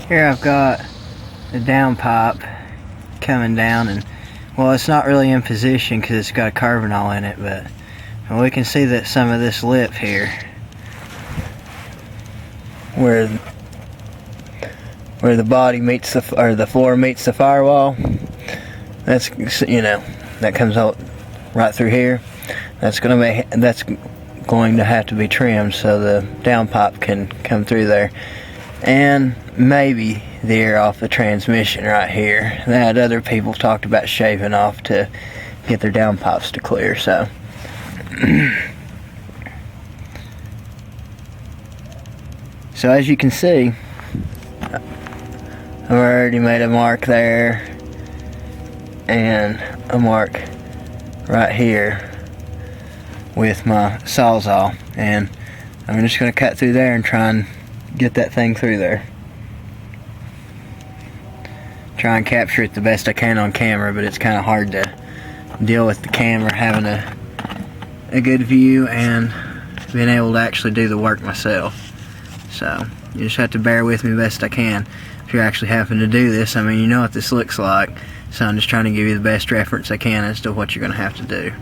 Here I've got the downpipe coming down, and well, it's not really in position because it's got a carbonyl in it, but we can see that some of this lip here where the body meets the floor meets the firewall, that's, you know, that comes out right through here. That's going to have to be trimmed so the downpipe can come through there, and maybe the air off the transmission right here that other people talked about shaving off to get their downpipes to clear. So so as you can see, I've already made a mark there and a mark right here with my sawzall, and I'm just going to cut through there and try and get that thing through there. Try and capture it the best I can on camera, but it's kind of hard to deal with the camera having a good view and being able to actually do the work myself. So you just have to bear with me best I can if you're actually having to do this. I mean, you know what this looks like, so I'm just trying to give you the best reference I can as to what you're going to have to do.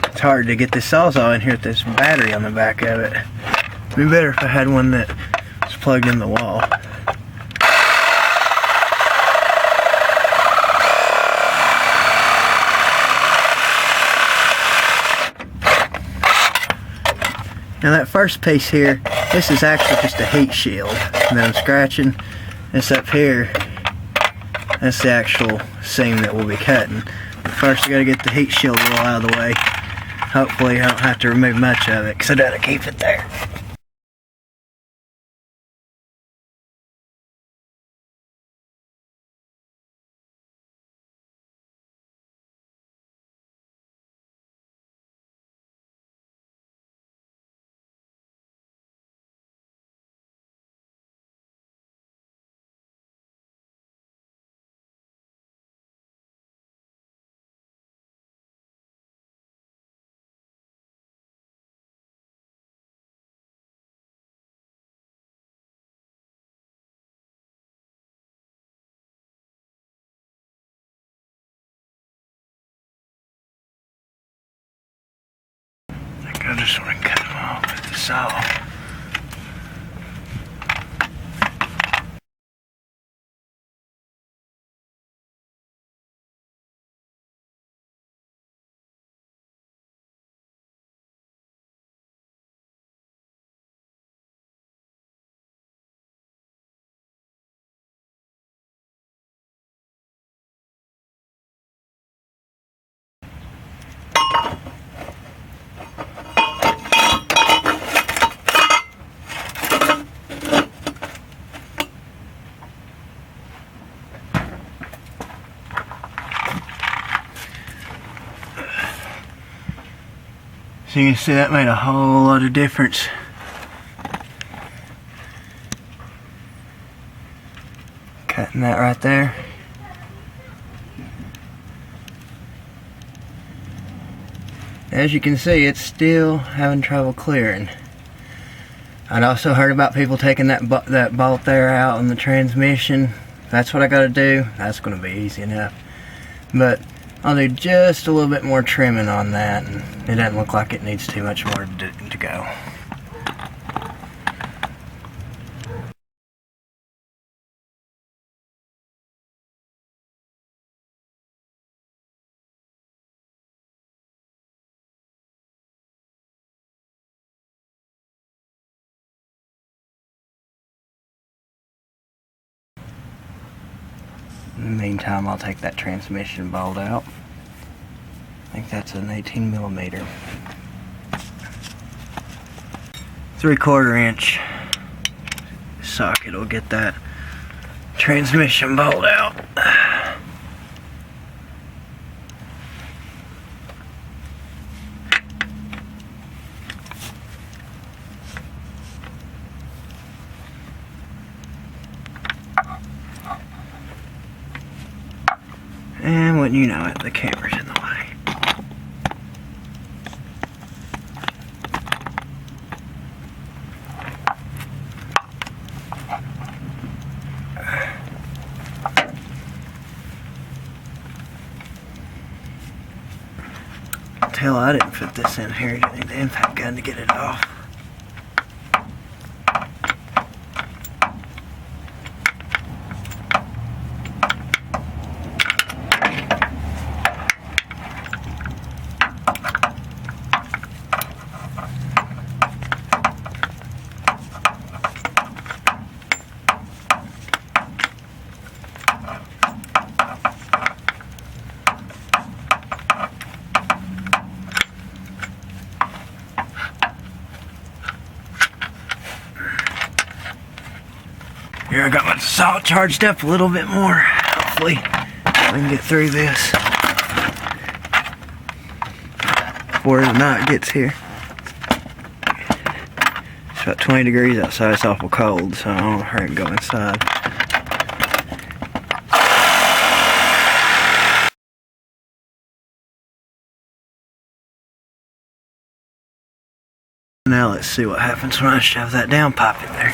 It's hard to get this sawzall in here with this battery on the back of it. It'd be better if I had one that was plugged in the wall. Now that first piece here, this is actually just a heat shield that I'm scratching. This up here, that's the actual seam that we'll be cutting. But first I gotta get the heat shield a little out of the way. Hopefully I don't have to remove much of it, because I gotta keep it there. I just want to cut them off with the saw. So you can see that made a whole lot of difference. Cutting that right there. As you can see, it's still having trouble clearing. I'd also heard about people taking that bolt there out on the transmission. That's what I gotta do. That's gonna be easy enough. But I'll do just a little bit more trimming on that, and it doesn't look like it needs too much more to go. In the meantime, I'll take that transmission bolt out. I think that's an 18mm. 3/4 inch socket will get that transmission bolt out. And wouldn't you know it, the camera's in the way. Tell I didn't fit this in here. You need the impact gun to get it off. Here, I got my salt charged up a little bit more. Hopefully I can get through this before the night gets here. It's about 20 degrees outside. It's awful cold, so I don't hurry and go inside. Now let's see what happens when I shove that downpipe in there.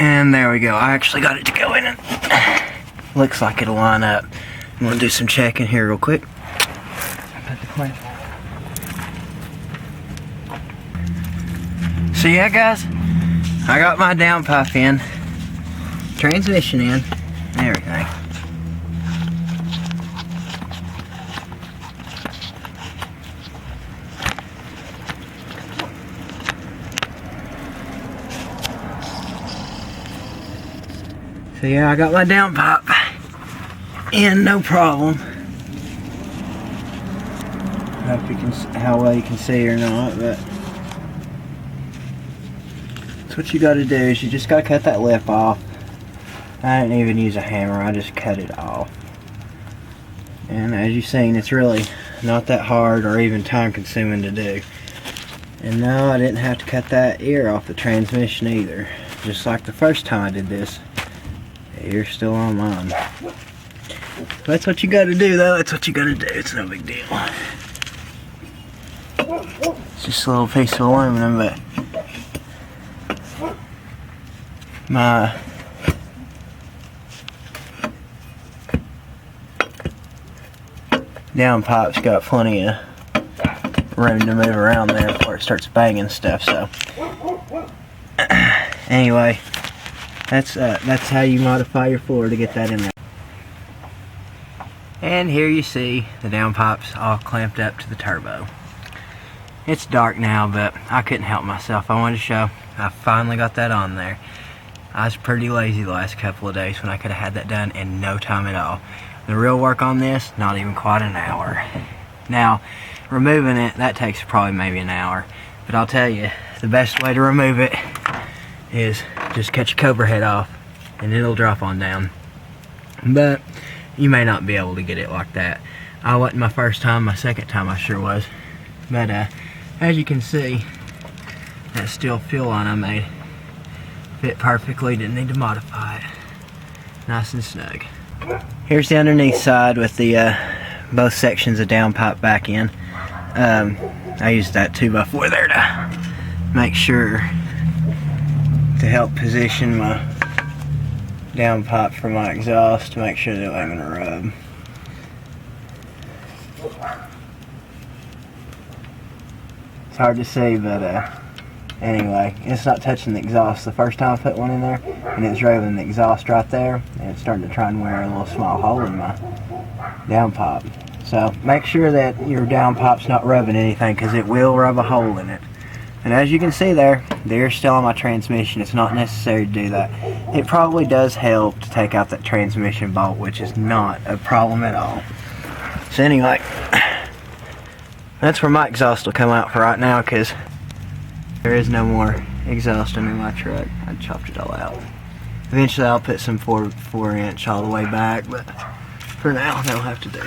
And there we go. I actually got it to go in, and looks like it'll line up. I'm gonna do some checking here real quick. So yeah, guys, I got my downpipe in, transmission in, and everything. So yeah, I got my downpipe in, no problem. I don't know if you can, how well you can see or not, but that's what you got to do. Is you just got to cut that lip off. I didn't even use a hammer. I just cut it off. And as you've seen, it's really not that hard or even time consuming to do. And no, I didn't have to cut that ear off the transmission either. Just like the first time I did this. The ear's still on mine. That's what you gotta do though. That's what you gotta do. It's no big deal. It's just a little piece of aluminum, but my downpipe's got plenty of room to move around there before it starts banging stuff. So anyway, that's how you modify your floor to get that in there. And here you see the downpipe's all clamped up to the turbo. It's dark now, but I couldn't help myself. I wanted to show I finally got that on there. I was pretty lazy the last couple of days when I could have had that done in no time at all. The real work on this, not even quite an hour. Now, removing it, that takes probably maybe an hour. But I'll tell you, the best way to remove it is just cut your cover head off and it'll drop on down. But you may not be able to get it like that. I wasn't my first time, my second time I sure was. But as you can see, that steel fuel line I made fit perfectly, didn't need to modify it. Nice and snug. Here's the underneath side with the both sections of downpipe back in. I used that 2x4 there to make sure to help position my downpipe for my exhaust to make sure that it wasn't gonna rub. It's hard to see, but Anyway, it's not touching the exhaust. The first time I put one in there, and it's driving the exhaust right there, and it's starting to try and wear a little small hole in my downpipe. So make sure that your downpipe's not rubbing anything, because it will rub a hole in it. And as you can see there, the air's still on my transmission. It's not necessary to do that. It probably does help to take out that transmission bolt, which is not a problem at all. So anyway, that's where my exhaust will come out for right now, because there is no more exhausting in my truck. I chopped it all out. Eventually I'll put some 4-inch all the way back, but for now that'll have to do.